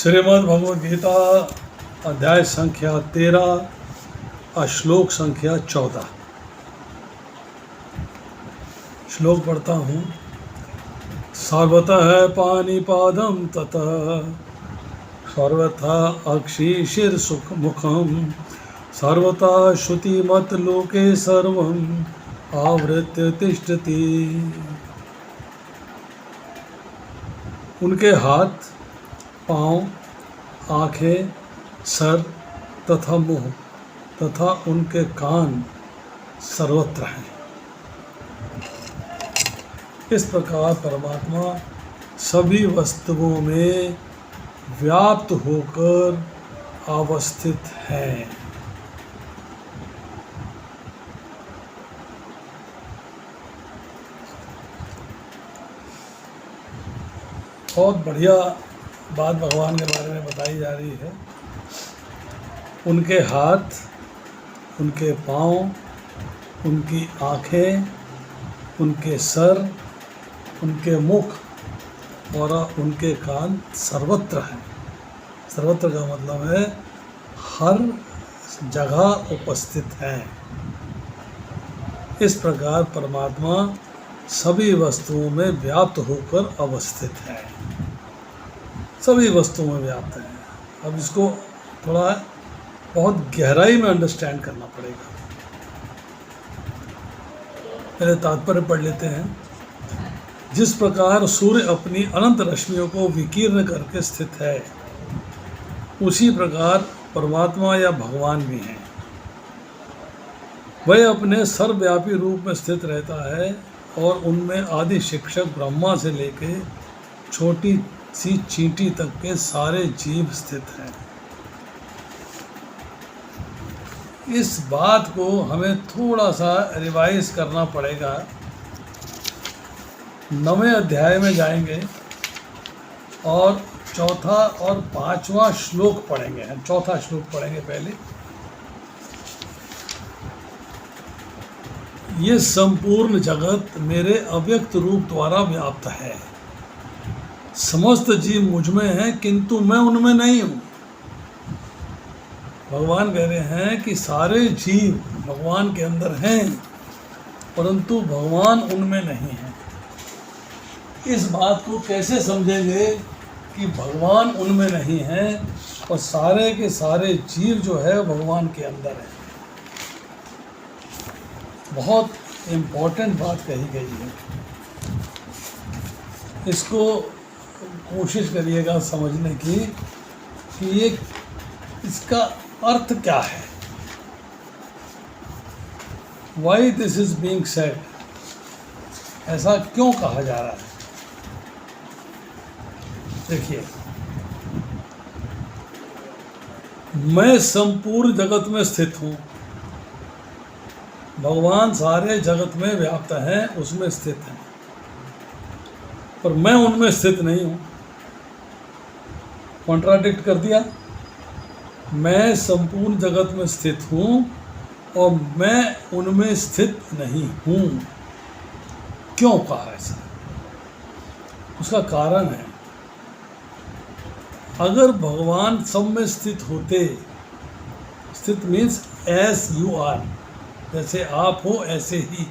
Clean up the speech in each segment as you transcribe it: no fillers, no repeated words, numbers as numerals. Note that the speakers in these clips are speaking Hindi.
श्रीमद् भगवद गीता अध्याय संख्या 13 श्लोक संख्या 14। श्लोक पढ़ता हूँ। सर्वतः पाणिपादं ततः सर्वथा अक्षिशिर सुख मुखम सर्वथा श्रुतिमत लोके सर्वं आवृत्य तिष्ठति। उनके हाथ, पाँव, आँखें, सर तथा मुँह तथा उनके कान सर्वत्र हैं। इस प्रकार परमात्मा सभी वस्तुओं में व्याप्त होकर अवस्थित है। बहुत बढ़िया बात भगवान के बारे में बताई जा रही है। उनके हाथ, उनके पाँव, उनकी आँखें, उनके सर, उनके मुख और उनके कान सर्वत्र हैं। सर्वत्र का मतलब है हर जगह उपस्थित हैं। इस प्रकार परमात्मा सभी वस्तुओं में व्याप्त होकर अवस्थित है। सभी वस्तुओं में व्याप्त है। अब इसको थोड़ा बहुत गहराई में अंडरस्टैंड करना पड़ेगा। पहले तात्पर्य पढ़ लेते हैं। जिस प्रकार सूर्य अपनी अनंत रश्मियों को विकीर्ण करके स्थित है, उसी प्रकार परमात्मा या भगवान भी हैं। वह अपने सर्वव्यापी रूप में स्थित रहता है और उनमें आदि शिक्षक ब्रह्मा से लेकर छोटी सी चींटी तक के सारे जीव स्थित हैं। इस बात को हमें थोड़ा सा रिवाइज करना पड़ेगा। 9वें अध्याय में जाएंगे और चौथा और 5वां श्लोक पढ़ेंगे। हम चौथा श्लोक पढ़ेंगे पहले। ये संपूर्ण जगत मेरे अव्यक्त रूप द्वारा व्याप्त है। समस्त जीव मुझ में हैं, किंतु मैं उनमें नहीं हूँ। भगवान कह रहे हैं कि सारे जीव भगवान के अंदर हैं, परंतु भगवान उनमें नहीं है। इस बात को कैसे समझेंगे कि भगवान उनमें नहीं है और सारे के सारे जीव जो है भगवान के अंदर है। बहुत इम्पोर्टेंट बात कही गई है। इसको कोशिश करिएगा समझने की कि ये इसका अर्थ क्या है। Why this is being said? ऐसा क्यों कहा जा रहा है? देखिए, मैं संपूर्ण जगत में स्थित हूँ। भगवान सारे जगत में व्याप्त हैं, उसमें स्थित हैं, पर मैं उनमें स्थित नहीं हूँ। कॉन्ट्राडिक्ट कर दिया। मैं संपूर्ण जगत में स्थित हूँ और मैं उनमें स्थित नहीं हूँ। क्यों कहा ऐसा? उसका कारण है, अगर भगवान सब में स्थित होते, स्थित मीन्स एज यू आर, जैसे आप हो ऐसे ही,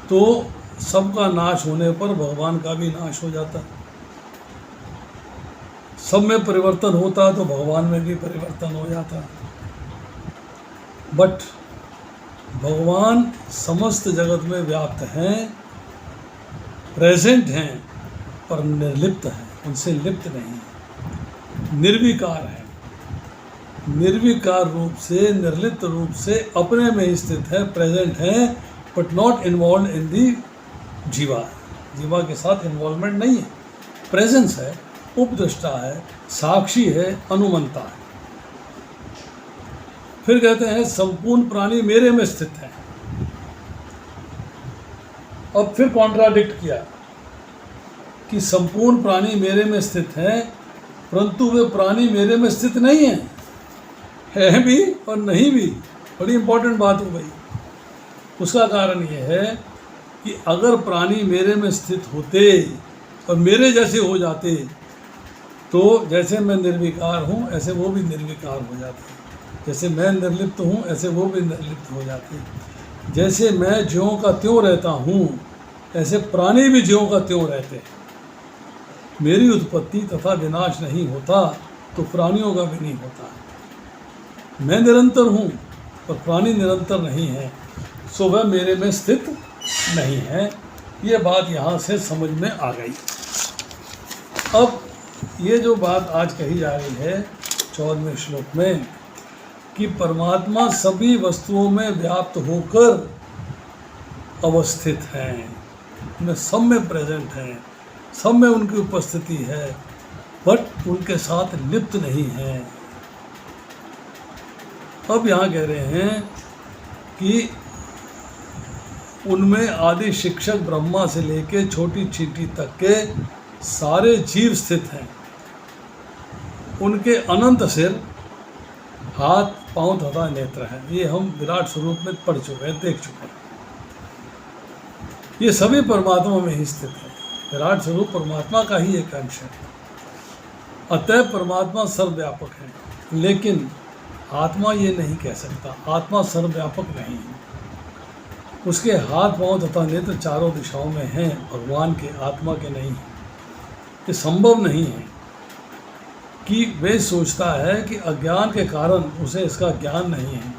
तो सबका नाश होने पर भगवान का भी नाश हो जाता। सब में परिवर्तन होता तो भगवान में भी परिवर्तन हो जाता। बट भगवान समस्त जगत में व्याप्त हैं, प्रेजेंट हैं, पर निर्लिप्त हैं, उनसे लिप्त नहीं, निर्विकार हैं। निर्विकार रूप से, निर्लिप्त रूप से अपने में स्थित है, प्रेजेंट है, बट नॉट इन्वॉल्व इन दी जीवा। जीवा के साथ इन्वॉल्वमेंट नहीं है। प्रेजेंस है, उपदृष्टा है, साक्षी है, अनुमंता है। फिर कहते हैं संपूर्ण प्राणी मेरे में स्थित है। अब फिर कॉन्ट्राडिक्ट किया कि संपूर्ण प्राणी मेरे में स्थित है, परंतु वे प्राणी मेरे में स्थित नहीं है भी और नहीं भी। बड़ी इंपॉर्टेंट बात हो गई। उसका कारण यह है कि अगर प्राणी मेरे में स्थित होते और मेरे जैसे हो जाते तो जैसे मैं निर्विकार हूँ ऐसे वो भी निर्विकार हो जाते हैं, जैसे मैं निर्लिप्त हूँ ऐसे वो भी निर्लिप्त हो जाते हैं, जैसे मैं ज्यों का त्यों रहता हूँ ऐसे प्राणी भी ज्यों का त्यों रहते हैं। मेरी उत्पत्ति तथा विनाश नहीं होता तो प्राणियों का भी नहीं होता। मैं निरंतर हूँ पर प्राणी निरंतर नहीं है, सो वह मेरे में स्थित नहीं है। ये बात यहाँ से समझ में आ गई। अब ये जो बात आज कही जा रही है 14वें श्लोक में कि परमात्मा सभी वस्तुओं में व्याप्त होकर अवस्थित हैं, उनमें सब में प्रेजेंट हैं, सब में उनकी उपस्थिति है, बट उनके साथ लिप्त नहीं है। अब यहाँ कह रहे हैं कि उनमें आदि शिक्षक ब्रह्मा से लेके छोटी चींटी तक के सारे जीव स्थित हैं। उनके अनंत सिर, हाथ, पांव तथा नेत्र हैं। ये हम विराट स्वरूप में पढ़ चुके हैं, देख चुके हैं। ये सभी परमात्मा में ही स्थित है। विराट स्वरूप परमात्मा का ही एक अंश है। अतः परमात्मा सर्वव्यापक है, लेकिन आत्मा ये नहीं कह सकता। आत्मा सर्वव्यापक नहीं है। उसके हाथ, पांव तथा नेत्र चारों दिशाओं में हैं, भगवान के, आत्मा के नहीं है। ये संभव नहीं है कि वे सोचता है कि अज्ञान के कारण उसे इसका ज्ञान नहीं है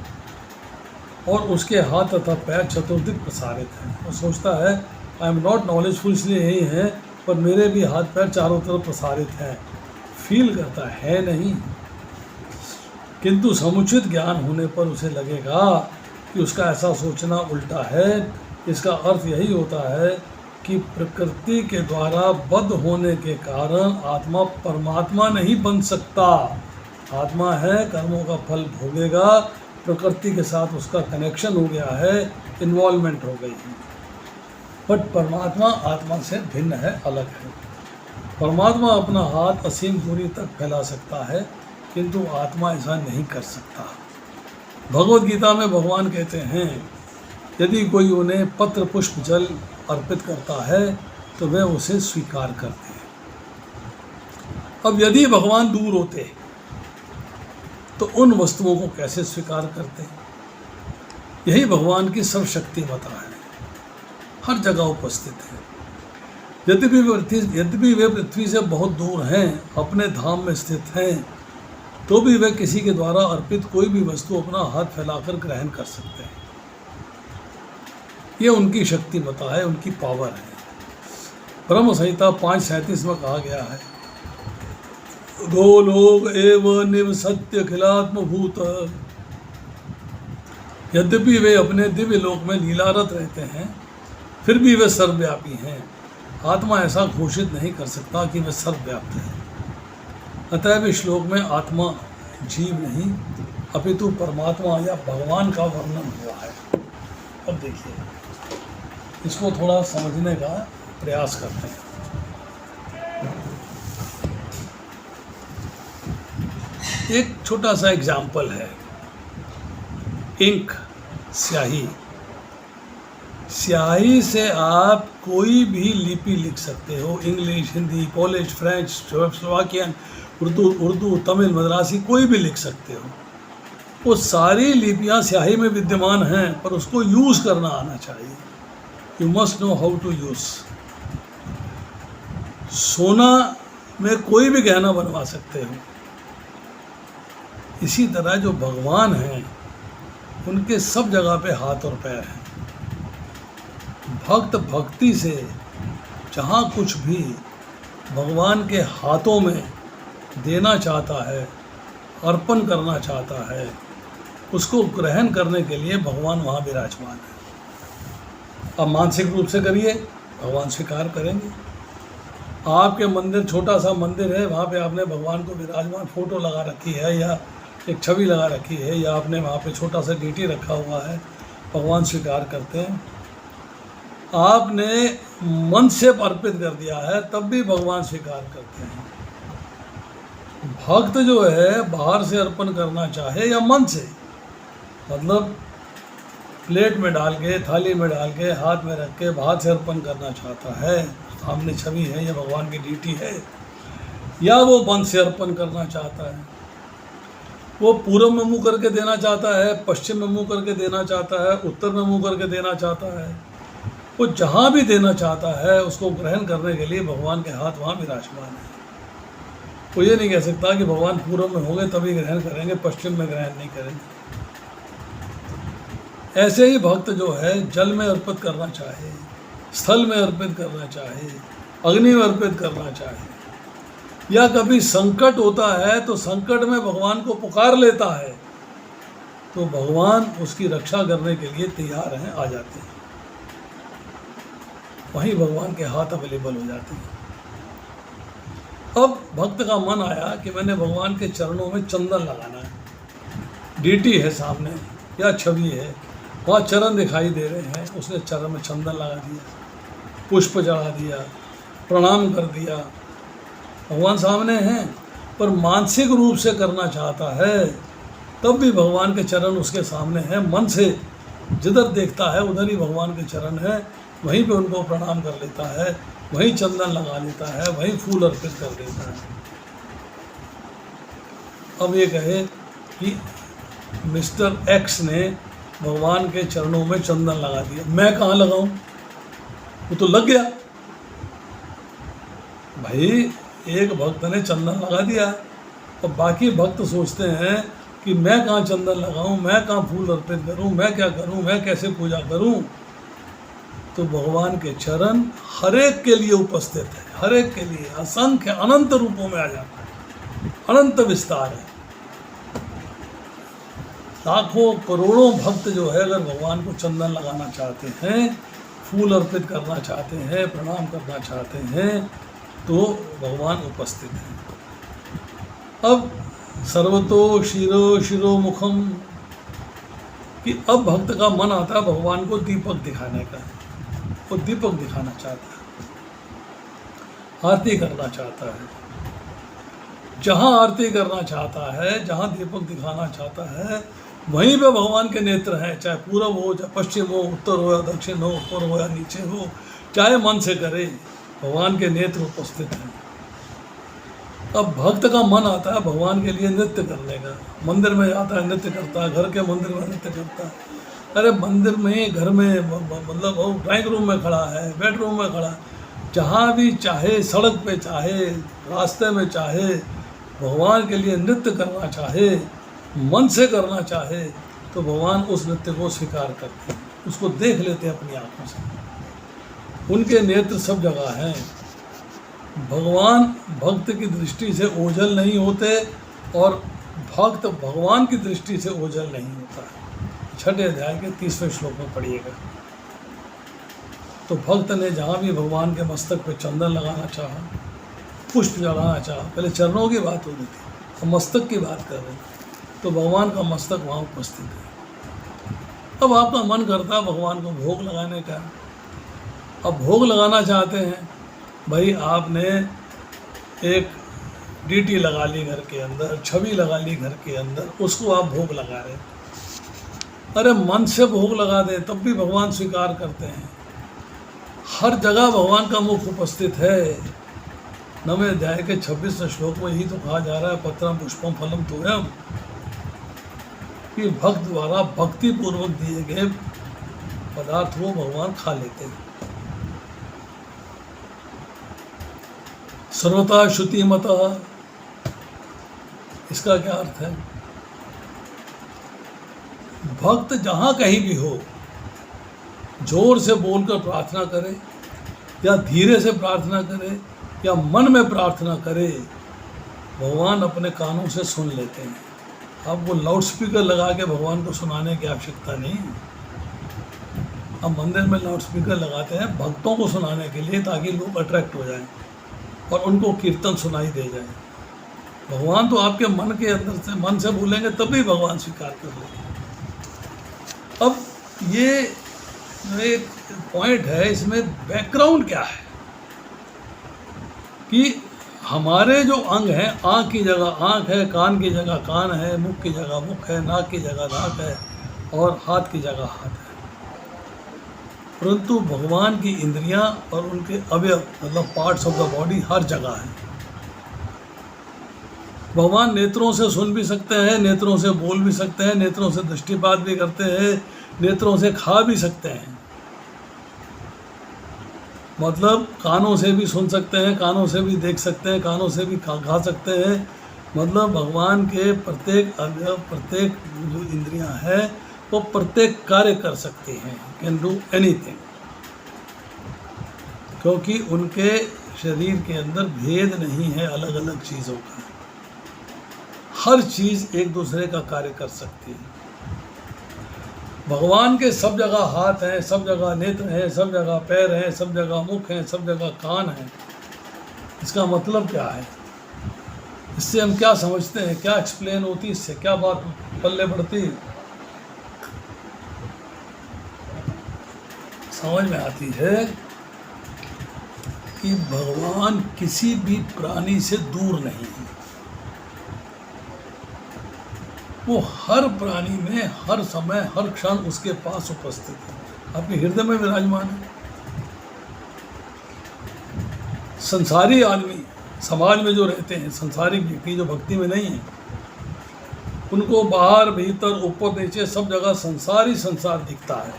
और उसके हाथ तथा पैर चतुर्दिक प्रसारित हैं। वो सोचता है आई एम नॉट नॉलेजफुल, इसलिए यही है, पर मेरे भी हाथ पैर चारों तरफ प्रसारित हैं। फील करता है नहीं, किंतु समुचित ज्ञान होने पर उसे लगेगा कि उसका ऐसा सोचना उल्टा है। इसका अर्थ यही होता है कि प्रकृति के द्वारा बद्ध होने के कारण आत्मा परमात्मा नहीं बन सकता। आत्मा है, कर्मों का फल भोगेगा, प्रकृति के साथ उसका कनेक्शन हो गया है, इन्वॉल्वमेंट हो गई है। बट परमात्मा आत्मा से भिन्न है, अलग है। परमात्मा अपना हाथ असीम दूरी तक फैला सकता है, किंतु आत्मा ऐसा नहीं कर सकता। भगवद गीता में भगवान कहते हैं यदि कोई उन्हें पत्र पुष्प जल अर्पित करता है तो वे उसे स्वीकार करते हैं। अब यदि भगवान दूर होते तो उन वस्तुओं को कैसे स्वीकार करते? यही भगवान की सर्वशक्तिमता है, हर जगह उपस्थित है। यद्यपि वे पृथ्वी से बहुत दूर हैं, अपने धाम में स्थित हैं, तो भी वे किसी के द्वारा अर्पित कोई भी वस्तु अपना हाथ फैलाकर ग्रहण कर सकते हैं। ये उनकी शक्तिमता है, उनकी पावर है। ब्रह्म संहिता 5:37 में कहा गया है गोलोक एव निवसत्य खिलात्मभूत। यद्यपि वे अपने दिव्य लोक में लीलारत रहते हैं, फिर भी वे सर्वव्यापी हैं। आत्मा ऐसा घोषित नहीं कर सकता कि वे सर्वव्याप्त है। अतः इस श्लोक में आत्मा जीव नहीं अपितु परमात्मा या भगवान का वर्णन हुआ है। अब देखिए, इसको थोड़ा समझने का प्रयास करते हैं। एक छोटा सा एग्जाम्पल है, इंक, स्याही। स्याही से आप कोई भी लिपि लिख सकते हो, English, Hindi, Polish, French, Slovakian, Urdu, Tamil, Madrasi, कोई भी लिख सकते हो। वो सारी लिपियाँ स्याही में विद्यमान हैं, पर उसको यूज़ करना आना चाहिए। You must know how to use. सोना में कोई भी गहना बनवा सकते हो। इसी तरह जो भगवान हैं उनके सब जगह पे हाथ और पैर हैं। भक्त भक्ति से जहाँ कुछ भी भगवान के हाथों में देना चाहता है, अर्पण करना चाहता है, उसको ग्रहण करने के लिए भगवान वहाँ विराजमान है। अब मानसिक रूप से करिए, भगवान स्वीकार करेंगे। आपके मंदिर, छोटा सा मंदिर है, वहाँ पे आपने भगवान को विराजमान फोटो लगा रखी है या एक छवि लगा रखी है या आपने वहाँ पे छोटा सा डीटी रखा हुआ है, भगवान स्वीकार करते हैं। आपने मन से अर्पित कर दिया है, तब भी भगवान स्वीकार करते हैं। भक्त जो है बाहर से अर्पण करना चाहे या मन से, मतलब प्लेट में डाल के, थाली में डाल के, हाथ में रख के हाथ से अर्पण करना चाहता है, सामने छवि है या भगवान की डीटी है, या वो मन से अर्पण करना चाहता है, वो पूर्व में मुँह करके देना चाहता है, पश्चिम में मुँह करके देना चाहता है, उत्तर में मुँह करके देना चाहता है, वो जहाँ भी देना चाहता है उसको ग्रहण करने के लिए भगवान के हाथ वहाँ विराजमान है। वो ये नहीं कह सकता कि भगवान पूर्व में होंगे तभी ग्रहण करेंगे, पश्चिम में ग्रहण नहीं करेंगे। ऐसे ही भक्त जो है जल में अर्पित करना चाहे, स्थल में अर्पित करना चाहे, अग्नि में अर्पित करना चाहे, या कभी संकट होता है तो संकट में भगवान को पुकार लेता है तो भगवान उसकी रक्षा करने के लिए तैयार हैं, आ जाते हैं। वहीं भगवान के हाथ अवेलेबल हो जाते हैं। अब भक्त का मन आया कि मैंने भगवान के चरणों में चंदन लगाना है, डीटी है सामने या छवि है, वहाँ चरण दिखाई दे रहे हैं, उसने चरण में चंदन लगा दिया, पुष्प चढ़ा दिया, प्रणाम कर दिया। भगवान सामने हैं, पर मानसिक रूप से करना चाहता है तब भी भगवान के चरण उसके सामने हैं। मन से जिधर देखता है उधर ही भगवान के चरण है, वहीं पे उनको प्रणाम कर लेता है, वहीं चंदन लगा लेता है, वहीं फूल अर्पित कर देता है। अब ये कहे कि मिस्टर एक्स ने भगवान के चरणों में चंदन लगा दिया, मैं कहाँ लगाऊं? वो तो लग गया। भाई एक भक्त ने चंदन लगा दिया और बाकी भक्त सोचते हैं कि मैं कहाँ चंदन लगाऊं, मैं कहाँ फूल अर्पित करूं, मैं क्या करूं, मैं कैसे पूजा करूं। तो भगवान के चरण हर एक के लिए उपस्थित है, हर एक के लिए असंख्य अनंत रूपों में आ जाता है, अनंत विस्तार है। लाखों करोड़ों भक्त जो है अगर भगवान को चंदन लगाना चाहते हैं, फूल अर्पित करना चाहते हैं, प्रणाम करना चाहते हैं तो भगवान उपस्थित हैं। अब सर्वतो शिरो शिरो मुखम कि अब भक्त का मन आता है भगवान को दीपक दिखाने का, वो दीपक दिखाना चाहता है, आरती करना चाहता है। जहाँ आरती करना चाहता है, जहाँ दीपक दिखाना चाहता है, वहीं पे भगवान के नेत्र हैं, चाहे पूरब हो, चाहे पश्चिम हो, उत्तर हो या दक्षिण हो, ऊपर हो या नीचे हो, चाहे मन से करे, भगवान के नेत्र उपस्थित हैं। अब भक्त का मन आता है भगवान के लिए नृत्य करने का, मंदिर में जाता है नृत्य करता है, घर के मंदिर में नृत्य करता है। अरे मंदिर में, घर में, मतलब वो ड्राइंग रूम में खड़ा है, बेडरूम में खड़ा, जहाँ भी चाहे, सड़क पे चाहे, रास्ते में चाहे, भगवान के लिए नृत्य करना चाहे, मन से करना चाहे तो भगवान उस नृत्य को स्वीकार करते हैं, उसको देख लेते हैं अपनी आँखों से। उनके नेत्र सब जगह हैं। भगवान भक्त की दृष्टि से ओझल नहीं होते और भक्त भगवान की दृष्टि से ओझल नहीं होता है। 6 अध्याय के 30वें श्लोक में पढ़िएगा। तो भक्त ने जहाँ भी भगवान के मस्तक पे चंदन लगाना चाहा, पुष्प चढ़ाना चाहा, पहले चरणों की बात हो रही थी, अब मस्तक की बात कर रहे हैं, तो भगवान का मस्तक वहाँ उपस्थित है। अब आपका मन करता है भगवान को भोग लगाने का। अब भोग लगाना चाहते हैं, भाई आपने एक डीटी लगा ली घर के अंदर, छवि लगा ली घर के अंदर, उसको आप भोग लगा रहे हैं। अरे मन से भोग लगा दें तब भी भगवान स्वीकार करते हैं। हर जगह भगवान का मुख उपस्थित है। 9वें अध्याय के 26वें श्लोक में यही तो कहा जा रहा है, पत्रम पुष्पम फलम तोयम, कि भक्त द्वारा भक्ति पूर्वक दिए गए पदार्थ को भगवान खा लेते हैं। सर्वथा श्रुति मता, इसका क्या अर्थ है? भक्त जहाँ कहीं भी हो, जोर से बोलकर प्रार्थना करे या धीरे से प्रार्थना करे या मन में प्रार्थना करे, भगवान अपने कानों से सुन लेते हैं। अब वो लाउड स्पीकर लगा के भगवान को सुनाने की आवश्यकता नहीं। अब मंदिर में लाउड स्पीकर लगाते हैं भक्तों को सुनाने के लिए, ताकि लोग अट्रैक्ट हो जाएं और उनको कीर्तन सुनाई दे जाए। भगवान तो आपके मन के अंदर से, मन से बोलेंगे तभी भगवान स्वीकार कर लेंगे। अब ये एक पॉइंट है, इसमें बैकग्राउंड क्या है कि हमारे जो अंग हैं, आँख की जगह आँख है, कान की जगह कान है, मुख की जगह मुख है, नाक की जगह नाक है और हाथ की जगह हाथ है। परंतु भगवान की इंद्रियां और उनके अवयव, मतलब पार्ट्स ऑफ द बॉडी हर जगह है। भगवान नेत्रों से सुन भी सकते हैं, नेत्रों से बोल भी सकते हैं, नेत्रों से दृष्टिपात भी करते हैं, नेत्रों से खा भी सकते हैं। मतलब कानों से भी सुन सकते हैं, कानों से भी देख सकते हैं, कानों से भी खा सकते हैं। मतलब भगवान के प्रत्येक अवयव, प्रत्येक जो इंद्रियां हैं वो प्रत्येक कार्य कर सकती हैं, कैन डू एनीथिंग, क्योंकि उनके शरीर के अंदर भेद नहीं है अलग अलग चीज़ों का। हर चीज़ एक दूसरे का कार्य कर सकती है। भगवान के सब जगह हाथ हैं, सब जगह नेत्र हैं, सब जगह पैर हैं, सब जगह मुख हैं, सब जगह कान हैं। इसका मतलब क्या है? इससे हम क्या समझते हैं, क्या एक्सप्लेन होती है, इससे क्या बात पल्ले पड़ती है? समझ में आती है कि भगवान किसी भी प्राणी से दूर नहीं है। वो हर प्राणी में हर समय हर क्षण उसके पास उपस्थित है, आपके हृदय में विराजमान है। संसारी आदमी समाज में जो रहते हैं, संसारिक व्यक्ति जो भक्ति में नहीं है, उनको बाहर भीतर ऊपर नीचे सब जगह संसार ही संसार दिखता है।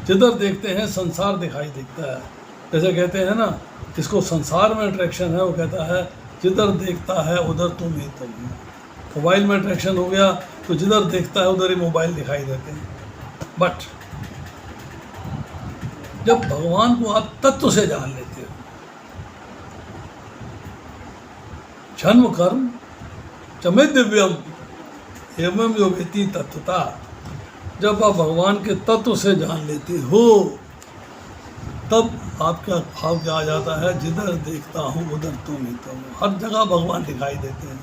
जिधर देखते हैं संसार दिखाई देता है। जैसे कहते हैं ना, जिसको संसार में अट्रैक्शन है वो कहता है जिधर देखता है उधर तुम ही तुम हो। मोबाइल में अट्रैक्शन हो गया तो जिधर देखता है उधर ही मोबाइल दिखाई देते हैं। बट जब भगवान को आप तत्व से जान लेते हो, जन्म कर्म चमे दिव्यम एवं योगिति तत्वता, जब आप भगवान के तत्व से जान लेते हो तब आपका भाव क्या आ जाता है, जिधर देखता हूँ उधर तुम ही तुम हो। हर जगह भगवान दिखाई देते हैं,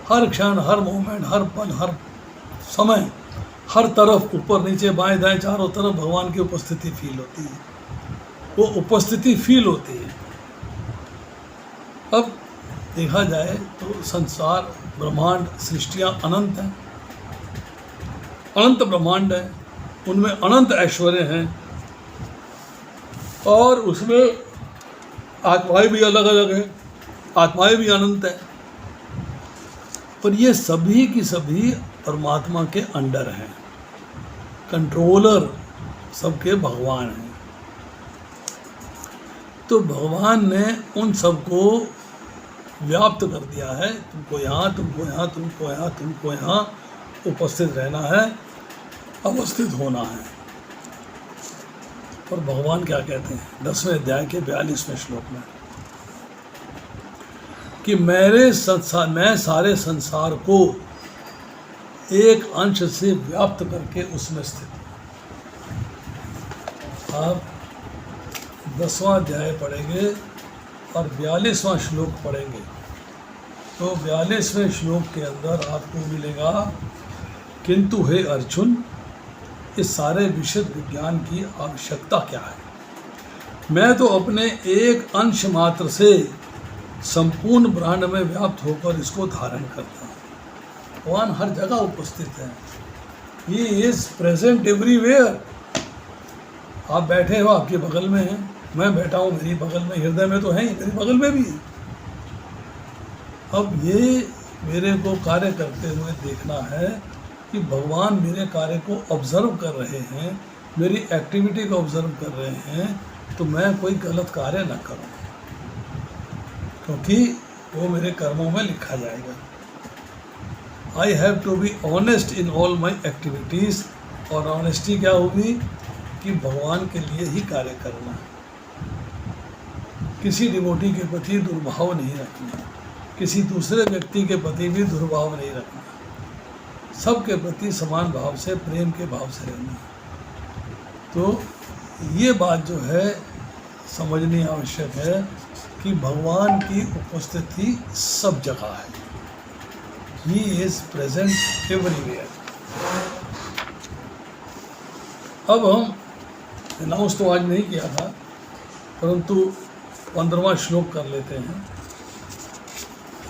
हर क्षण, हर मोमेंट, हर पल, हर समय, हर तरफ, ऊपर नीचे बाएं दाएं चारों तरफ भगवान की उपस्थिति फील होती है। वो उपस्थिति फील होती है। अब देखा जाए तो संसार, ब्रह्मांड, सृष्टियाँ अनंत हैं, अनंत ब्रह्मांड है, उनमें अनंत ऐश्वर्य हैं और उसमें आत्माएं भी अलग अलग हैं, आत्माएं भी अनंत है। पर ये सभी की सभी परमात्मा के अंडर हैं, कंट्रोलर सबके भगवान हैं। तो भगवान ने उन सबको व्याप्त कर दिया है, तुमको यहाँ, तुमको यहाँ, तुमको यहाँ, तुमको यहाँ उपस्थित रहना है, अवस्थित होना है। और भगवान क्या कहते हैं 10वें अध्याय के 42वें श्लोक में कि मैं सारे संसार को एक अंश से व्याप्त करके उसमें स्थित हूँ। आप 10वां अध्याय पढ़ेंगे और 42वां श्लोक पढ़ेंगे तो 42वें श्लोक के अंदर आपको मिलेगा, किंतु हे अर्जुन, इस सारे विशुद्ध विज्ञान की आवश्यकता क्या है? मैं तो अपने एक अंश मात्र से संपूर्ण ब्रह्मांड में व्याप्त होकर इसको धारण करता हूँ। भगवान हर जगह उपस्थित है। He is present everywhere. आप बैठे हो, आपके बगल में है, मैं बैठा हूँ मेरी बगल में, हृदय में तो है ही, मेरी बगल में भी है। अब ये मेरे को कार्य करते हुए देखना है कि भगवान मेरे कार्य को ऑब्जर्व कर रहे हैं, मेरी एक्टिविटी को ऑब्जर्व कर रहे हैं, तो मैं कोई गलत कार्य न करूं, क्योंकि वो मेरे कर्मों में लिखा जाएगा। I have to be honest in all my activities. और ऑनेस्टी क्या होगी कि भगवान के लिए ही कार्य करना, किसी डिवोटी के प्रति दुर्भाव नहीं रखना, किसी दूसरे व्यक्ति के प्रति भी दुर्भाव नहीं रखना, सबके प्रति समान भाव से, प्रेम के भाव से रहना। तो ये बात जो है समझनी आवश्यक है कि भगवान की उपस्थिति सब जगह है। He is present everywhere. अब हम अनाउंस तो आज नहीं किया था, परंतु 15वां श्लोक कर लेते हैं।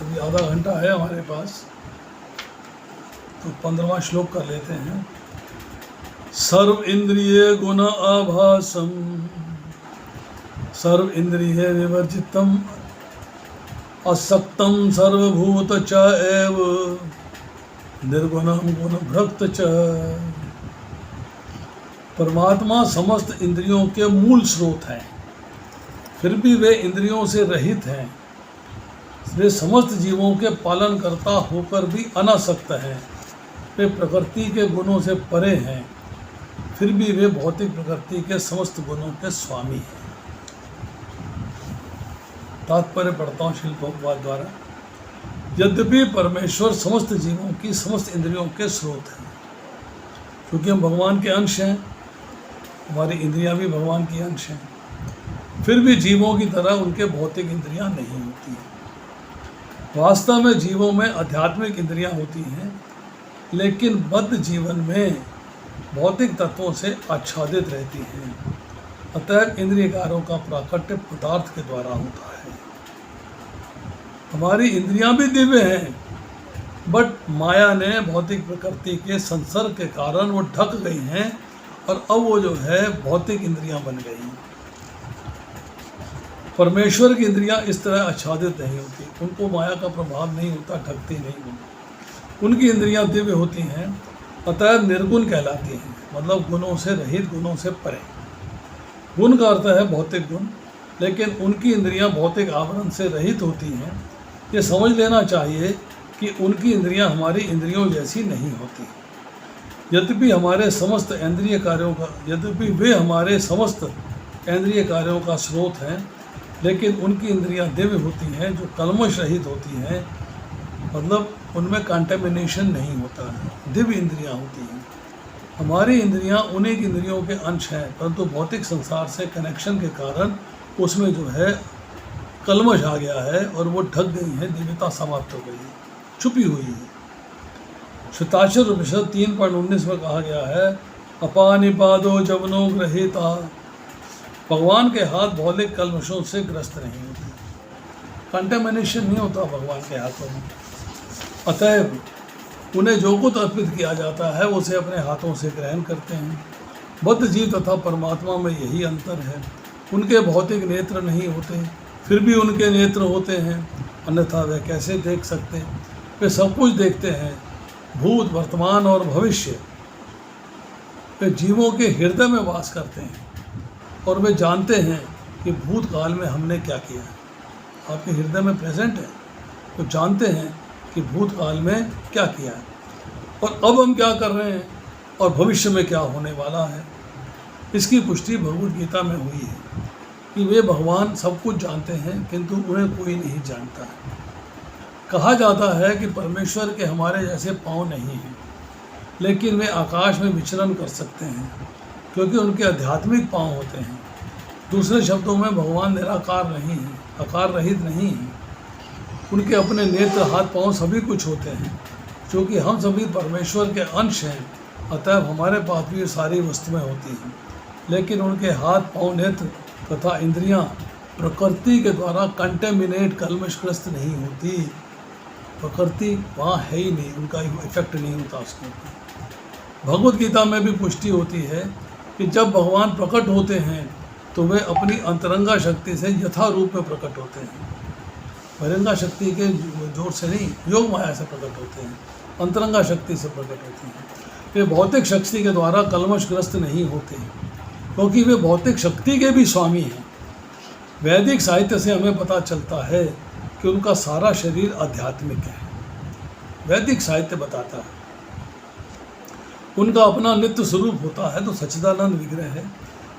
अभी आधा घंटा है हमारे पास, तो 15वां श्लोक कर लेते हैं। सर्व इंद्रिय गुण आभासम सर्व इंद्रिय विवर्जितम असक्तं सर्वभूत च एव निर्गुणं गुणभ्रक्त च। परमात्मा समस्त इंद्रियों के मूल स्रोत हैं, फिर भी वे इंद्रियों से रहित हैं। वे समस्त जीवों के पालनकर्ता होकर भी अनासक्त हैं। वे प्रकृति के गुणों से परे हैं, फिर भी वे भौतिक प्रकृति के समस्त गुणों के स्वामी हैं। तात्पर्य पढ़ता हूँ शिल प्रभुपाद द्वारा। यद्यपि परमेश्वर समस्त जीवों की समस्त इंद्रियों के स्रोत हैं, क्योंकि हम भगवान के अंश हैं, हमारी इंद्रियां भी भगवान की अंश हैं, फिर भी जीवों की तरह उनके भौतिक इंद्रियां नहीं होती हैं। वास्तव में जीवों में आध्यात्मिक इंद्रियां होती हैं, लेकिन बद्ध जीवन में भौतिक तत्वों से आच्छादित रहती हैं। अतः इंद्रिय कार्यों का प्राकट्य पदार्थ के द्वारा होता है। हमारी इंद्रियां भी दिव्य हैं, बट माया ने भौतिक प्रकृति के संसर्ग के कारण वो ढक गई हैं और अब वो जो है भौतिक इंद्रियां बन गई हैं। परमेश्वर की इंद्रियां इस तरह आच्छादित नहीं होती, उनको माया का प्रभाव नहीं होता, ढकती नहीं होती। उनकी इंद्रियां दिव्य होती हैं, अतः निर्गुण कहलाती हैं, मतलब गुणों से रहित, गुणों से परे। गुण का अर्थ है भौतिक गुण, लेकिन उनकी इंद्रियां भौतिक आवरण से रहित होती हैं। ये समझ लेना चाहिए कि उनकी इंद्रियां हमारी इंद्रियों जैसी नहीं होती। यद्यपि वे हमारे समस्त इंद्रिय कार्यों का स्रोत हैं, लेकिन उनकी इंद्रियां दिव्य होती हैं, जो कल्मश रहित होती हैं, मतलब उनमें कंटेमिनेशन नहीं होता है, दिव्य इंद्रियां होती हैं। हमारी इंद्रियां उन्हीं की इंद्रियों के अंश हैं, परंतु भौतिक संसार से कनेक्शन के कारण उसमें जो है कल्मश आ गया है और वो ढक गई है, दिव्यता समाप्त हो गई है, छुपी हुई है। श्वेताक्षर उपनिषद 3.19 में कहा गया है, अपानिपादो जवनो ग्रहीता। भगवान के हाथ भौतिक कल्मशों से ग्रस्त नहीं होते, कंटेमिनेशन नहीं होता भगवान के हाथों में। अतएव उन्हें जो कुछ अर्पित किया जाता है उसे अपने हाथों से ग्रहण करते हैं। बद्ध जीव तथा परमात्मा में यही अंतर है। उनके भौतिक नेत्र नहीं होते, फिर भी उनके नेत्र होते हैं, अन्यथा वे कैसे देख सकते? वे सब कुछ देखते हैं, भूत, वर्तमान और भविष्य। वे जीवों के हृदय में वास करते हैं और वे जानते हैं कि भूतकाल में हमने क्या किया है। आपके हृदय में प्रेजेंट है, तो जानते हैं कि भूतकाल में क्या किया है और अब हम क्या कर रहे हैं और भविष्य में क्या होने वाला है। इसकी पुष्टि भगवद गीता में हुई है कि वे भगवान सब कुछ जानते हैं, किंतु उन्हें कोई नहीं जानता है। कहा जाता है कि परमेश्वर के हमारे जैसे पाँव नहीं हैं, लेकिन वे आकाश में विचरण कर सकते हैं, क्योंकि उनके आध्यात्मिक पाँव होते हैं। दूसरे शब्दों में भगवान निराकार नहीं है, आकार रहित नहीं है। उनके अपने नेत्र, हाथ, पाँव सभी कुछ होते हैं। क्योंकि हम सभी परमेश्वर के अंश हैं, अतः हमारे पास भी सारी वस्तुएं होती हैं, लेकिन उनके हाथ, पाँव, नेत्र तथा इंद्रियां प्रकृति के द्वारा कंटेमिनेट, कल्मशग्रस्त नहीं होती। प्रकृति वहाँ है ही नहीं, उनका इफेक्ट नहीं होता उसके ऊपर। भगवद गीता में भी पुष्टि होती है कि जब भगवान प्रकट होते हैं तो वे अपनी अंतरंगा शक्ति से यथा रूप में प्रकट होते हैं। बहिरंगा शक्ति के जोर से नहीं, योग माया से प्रकट होते हैं, अंतरंगा शक्ति से प्रकट होते हैं। वे भौतिक शक्ति के द्वारा कल्मशग्रस्त नहीं होते, क्योंकि वे भौतिक शक्ति के भी स्वामी हैं। वैदिक साहित्य से हमें पता चलता है कि उनका सारा शरीर आध्यात्मिक है। वैदिक साहित्य बताता है उनका अपना नित्य स्वरूप होता है, तो सच्चिदानंद विग्रह है।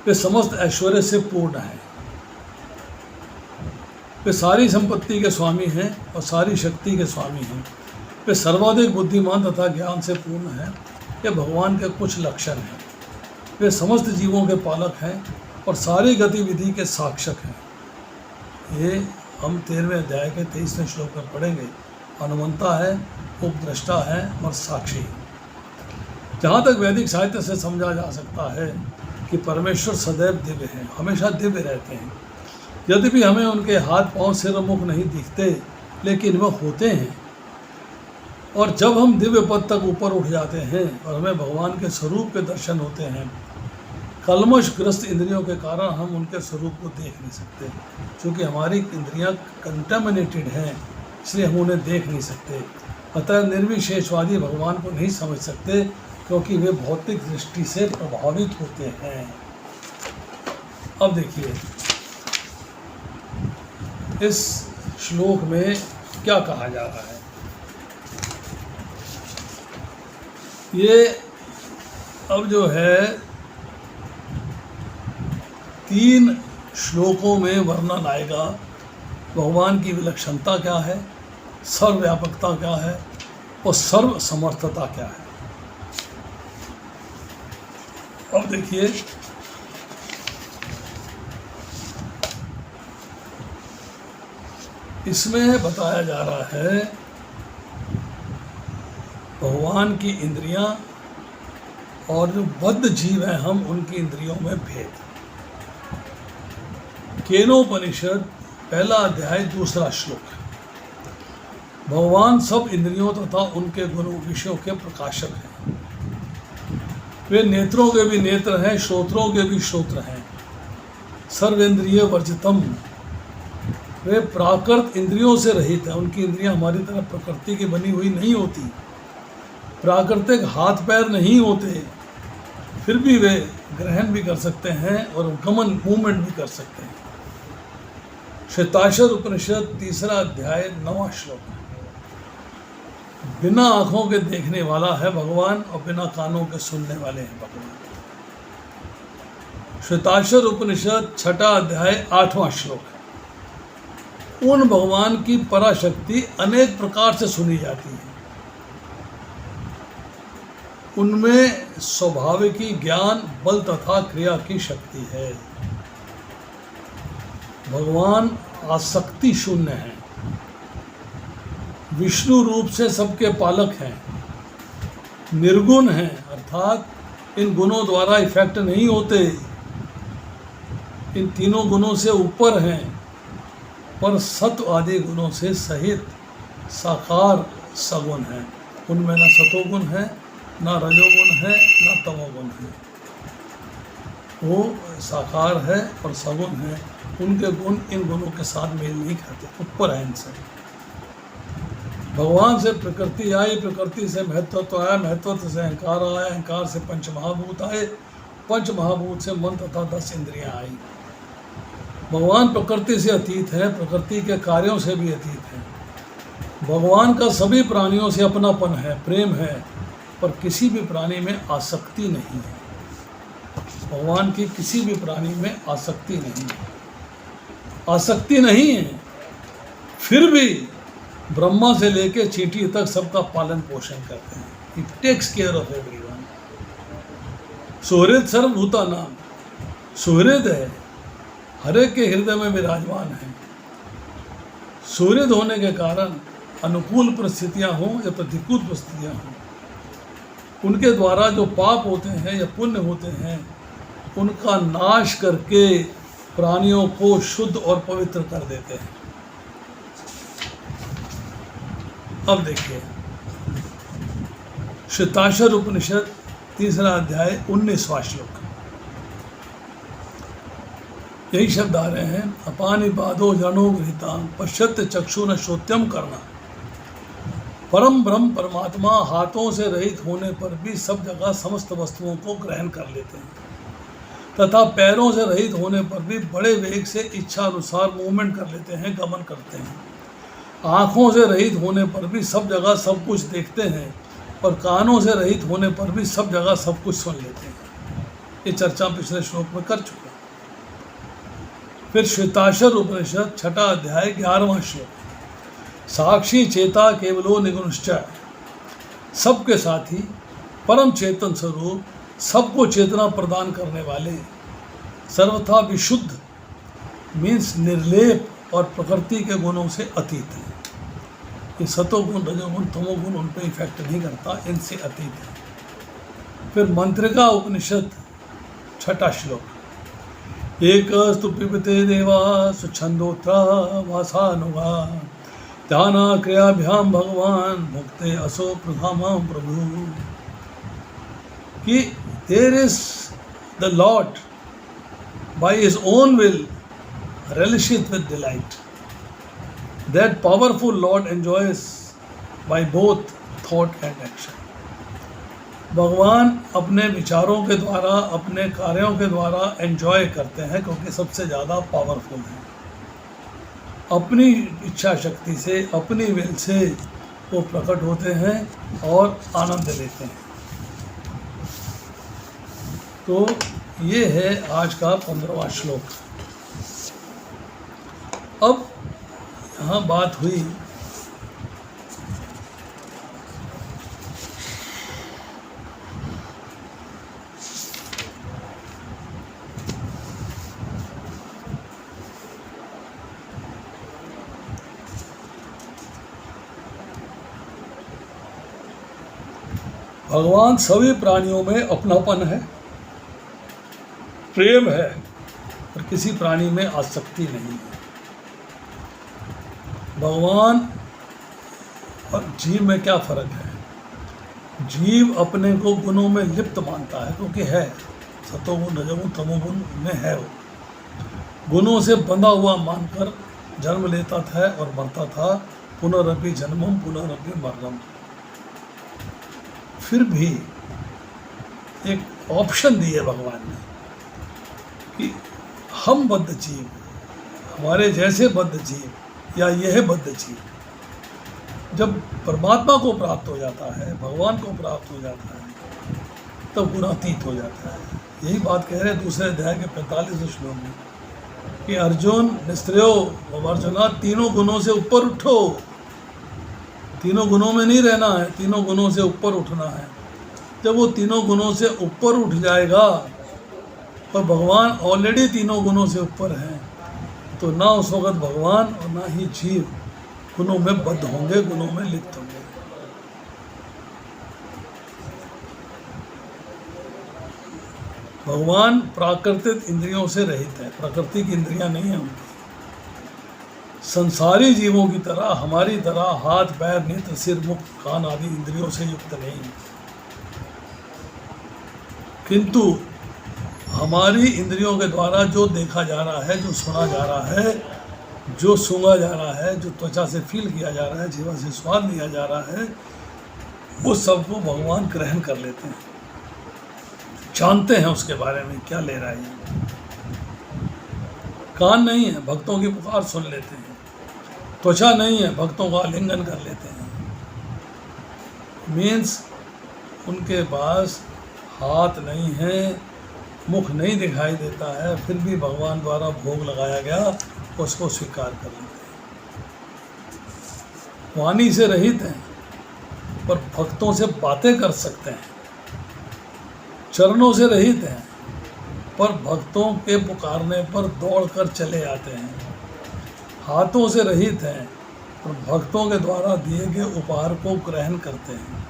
वे समस्त ऐश्वर्य से पूर्ण है, वे सारी संपत्ति के स्वामी हैं और सारी शक्ति के स्वामी हैं। वे सर्वाधिक बुद्धिमान तथा ज्ञान से पूर्ण हैं। ये भगवान के कुछ लक्षण हैं। वे समस्त जीवों के पालक हैं और सारी गतिविधि के साक्षक हैं। ये हम 13वें अध्याय के 23वें श्लोक में पढ़ेंगे। अनुमंता है, उपद्रष्टा है और साक्षी है। जहाँ तक वैदिक साहित्य से समझा जा सकता है कि परमेश्वर सदैव दिव्य हैं, हमेशा दिव्य रहते हैं। यद्यपि हमें उनके हाथ, पांव, सिर और मुख नहीं दिखते, लेकिन वह होते हैं। और जब हम दिव्य पद तक ऊपर उठ जाते हैं और हमें भगवान के स्वरूप के दर्शन होते हैं, कलमशग्रस्त इंद्रियों के कारण हम उनके स्वरूप को देख नहीं सकते, क्योंकि हमारी इंद्रियां कंटामिनेटेड हैं, इसलिए हम उन्हें देख नहीं सकते। अतः निर्विशेषवादी भगवान को नहीं समझ सकते, क्योंकि वे भौतिक दृष्टि से प्रभावित होते हैं। अब देखिए इस श्लोक में क्या कहा जा रहा है। ये अब जो है 3 श्लोकों में वर्णन आएगा, भगवान की विलक्षणता क्या है, सर्वव्यापकता क्या है और सर्व समर्थता क्या है। अब देखिए इसमें बताया जा रहा है भगवान की इंद्रियां और जो बद्ध जीव हैं हम, उनकी इंद्रियों में भेद। केनोपनिषद 1 अध्याय 2 श्लोक। भगवान सब इंद्रियों तथा उनके गुणों विषयों के प्रकाशक हैं। वे नेत्रों के भी नेत्र हैं, श्रोत्रों के भी श्रोत्र हैं। सर्वेंद्रिय वर्जितम, वे प्राकृत इंद्रियों से रहित हैं। उनकी इंद्रियां हमारी तरह प्रकृति की बनी हुई नहीं होती, प्राकृतिक हाथ पैर नहीं होते, फिर भी वे ग्रहण भी कर सकते हैं और गमन मूवमेंट भी कर सकते हैं। श्वेताश्वर उपनिषद 3 अध्याय 9 श्लोक। बिना आँखों के देखने वाला है भगवान और बिना कानों के सुनने वाले हैं भगवान। श्वेताश्वर उपनिषद 6 अध्याय 8वां श्लोक। उन भगवान की पराशक्ति अनेक प्रकार से सुनी जाती है। उनमें स्वाभाविकी ज्ञान बल तथा क्रिया की शक्ति है। भगवान आसक्ति शून्य है, विष्णु रूप से सबके पालक हैं, निर्गुण हैं, अर्थात इन गुणों द्वारा इफेक्ट नहीं होते, इन तीनों गुणों से ऊपर हैं, पर सत्व आदि गुणों से सहित साकार सगुण है। उनमें न सतोगुण है, ना रजोगुण है, ना तमोगुण है। वो साकार है और सगुण है। उनके गुण इन गुणों के साथ मेल नहीं खाते, ऊपर है इनसे। भगवान से प्रकृति आई, प्रकृति से महत्वत्व आया, महत्वत्व से अहंकार आया, अहंकार से पंच महाभूत आए, पंच महाभूत से मन तथा 10 इंद्रियां आई। भगवान प्रकृति से अतीत है, प्रकृति के कार्यों से भी अतीत है। भगवान का सभी प्राणियों से अपनापन है, प्रेम है, पर किसी भी प्राणी में आसक्ति नहीं है। भगवान की किसी भी प्राणी में आसक्ति नहीं है, आसक्ति नहीं है। फिर भी ब्रह्मा से लेकर चींटी तक सबका पालन पोषण करते हैं। ही टेक्स केयर ऑफ एवरीवन। सुहृद सर्वभूता नाम, सुहृद है, हर एक के हृदय में विराजमान है। सुहृद होने के कारण अनुकूल परिस्थितियां हों या प्रतिकूल परिस्थितियां हों, उनके द्वारा जो पाप होते हैं या पुण्य होते हैं, उनका नाश करके प्राणियों को शुद्ध और पवित्र कर देते हैं। अब देखिए श्वेताश्वर उपनिषद 3 अध्याय 19वां श्लोक। यही शब्द आ रहे हैं। अपानि पादो जनो गृहीता पश्यत चक्षु न श्रोत्यम करना। परम ब्रह्म परमात्मा हाथों से रहित होने पर भी सब जगह समस्त वस्तुओं को ग्रहण कर लेते हैं, तथा पैरों से रहित होने पर भी बड़े वेग से इच्छा अनुसार मूवमेंट कर लेते हैं, गमन करते हैं। आँखों से रहित होने पर भी सब जगह सब कुछ देखते हैं, और कानों से रहित होने पर भी सब जगह सब कुछ सुन लेते हैं। ये चर्चा पिछले श्लोक में कर चुके हैं। फिर श्वेताश्वर उपनिषद 6 अध्याय 11वां श्लोक। साक्षी चेता केवलो निगुणश्च, सबके साथी परम चेतन स्वरूप, सबको चेतना प्रदान करने वाले, सर्वथा विशुद्ध मीन्स निर्लेप और प्रकृति के गुणों से अतीत है। ये सतोगुण रजोगुण तमोगुण उन पर इफेक्ट नहीं करता, इनसे अतीत है। फिर मंत्रिका उपनिषद 6 श्लोक। एकस्तु पिबते देवा सुछंदोत्रा वासानुगा ध्याना क्रियाभ्याम भगवान मुक्ते असो प्रधाम प्रभु। कि there is The Lord, by His own will, relisheth with delight. That powerful Lord enjoys by both thought and action. भगवान अपने विचारों के द्वारा, अपने कार्यों के द्वारा एंजॉय करते हैं, क्योंकि सबसे ज़्यादा पावरफुल हैं। अपनी इच्छा शक्ति से, अपनी विल से वो प्रकट होते हैं और आनंद लेते हैं। तो ये है आज का 15वां श्लोक। अब यहाँ बात हुई भगवान सभी प्राणियों में अपनापन है, प्रेम है, और किसी प्राणी में आसक्ति नहीं है। भगवान और जीव में क्या फर्क है? जीव अपने को गुणों में लिप्त मानता है, क्योंकि है सतोगुण रजोगुण तमोगुण में है। वो गुणों से बंधा हुआ मानकर जन्म लेता था और मरता था। पुनरपि जन्मम पुनरपि मरणम। फिर भी एक ऑप्शन दिए भगवान ने कि हम बद्ध जीव, हमारे जैसे बद्ध जीव या यह बद्ध जीव, जब परमात्मा को प्राप्त हो जाता है, भगवान को प्राप्त हो जाता है, तब गुणातीत हो जाता है। यही बात कह रहे हैं दूसरे अध्याय के 45वें श्लोक में कि अर्जुन निस्त्रियो अर्जुना, तीनों गुणों से ऊपर उठो। तीनों गुणों में नहीं रहना है, तीनों गुणों से ऊपर उठना है। जब वो तीनों गुणों से ऊपर उठ जाएगा, और भगवान ऑलरेडी तीनों गुणों से ऊपर हैं, तो ना उस वक़्त भगवान और ना ही जीव गुणों में बद्ध होंगे, गुणों में लिप्त होंगे। भगवान प्राकृतिक इंद्रियों से रहित है, प्राकृतिक इंद्रियां नहीं है उनकी। संसारी जीवों की तरह, हमारी तरह हाथ पैर नेत्र सिर मुख कान आदि इंद्रियों से युक्त नहीं, किंतु हमारी इंद्रियों के द्वारा जो देखा जा रहा है, जो सुना जा रहा है, जो सूंघा जा रहा है, जो त्वचा से फील किया जा रहा है, जीवा से स्वाद लिया जा रहा है, वो सबको भगवान ग्रहण कर लेते हैं, जानते हैं उसके बारे में क्या ले रहा है। कान नहीं है, भक्तों की पुकार सुन लेते हैं। त्वचा नहीं है, भक्तों का आलिंगन कर लेते हैं। मीन्स उनके पास हाथ नहीं है, मुख नहीं दिखाई देता है, फिर भी भगवान द्वारा भोग लगाया गया, उसको स्वीकार कर लेते हैं। वाणी से रहित हैं, पर भक्तों से बातें कर सकते हैं। चरणों से रहित हैं, पर भक्तों के पुकारने पर दौड़कर चले आते हैं। हाथों से रहित हैं, और भक्तों के द्वारा दिए गए उपहार को ग्रहण करते हैं।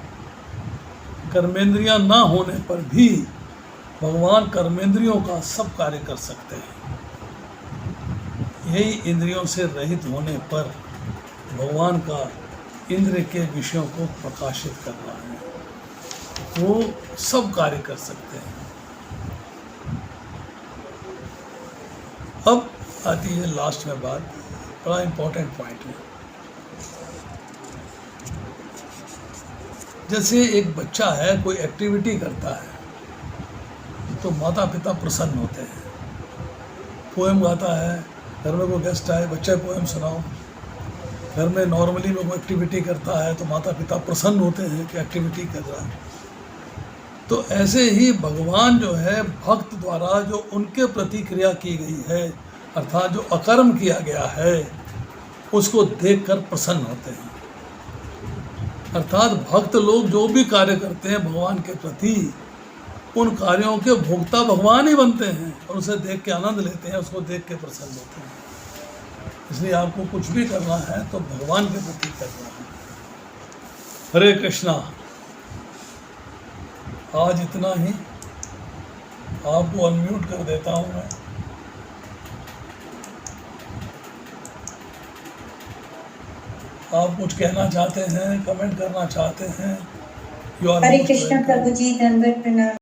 कर्मेंद्रियां ना होने पर भी भगवान कर्मेंद्रियों का सब कार्य कर सकते हैं। यही इंद्रियों से रहित होने पर भगवान का इंद्र के विषयों को प्रकाशित करना है, वो सब कार्य कर सकते हैं। अब आती है लास्ट में बात, बड़ा इम्पोर्टेंट पॉइंट है। जैसे एक बच्चा है, कोई एक्टिविटी करता है, तो माता पिता प्रसन्न होते हैं। पोएम गाता है, घर में कोई गेस्ट आए, बच्चे पोएम सुनाओ। घर में नॉर्मली में कोई एक्टिविटी करता है, तो माता पिता प्रसन्न होते हैं कि एक्टिविटी कर रहा है। तो ऐसे ही भगवान जो है, भक्त द्वारा जो उनके प्रति क्रिया की गई है, अर्थात जो अकर्म किया गया है, उसको देखकर प्रसन्न होते हैं। अर्थात भक्त लोग जो भी कार्य करते हैं भगवान के प्रति, उन कार्यों के भोक्ता भगवान ही बनते हैं, और उसे देख के आनंद लेते हैं, उसको देख के प्रसन्न होते हैं। इसलिए आपको कुछ भी करना है तो भगवान के प्रति करना है। हरे कृष्णा। आज इतना ही, आपको अनम्यूट कर देता हूँ मैं। आप कुछ कहना चाहते हैं, कमेंट करना चाहते हैं? हरे कृष्ण प्रभु जी, दंडवत प्रणाम।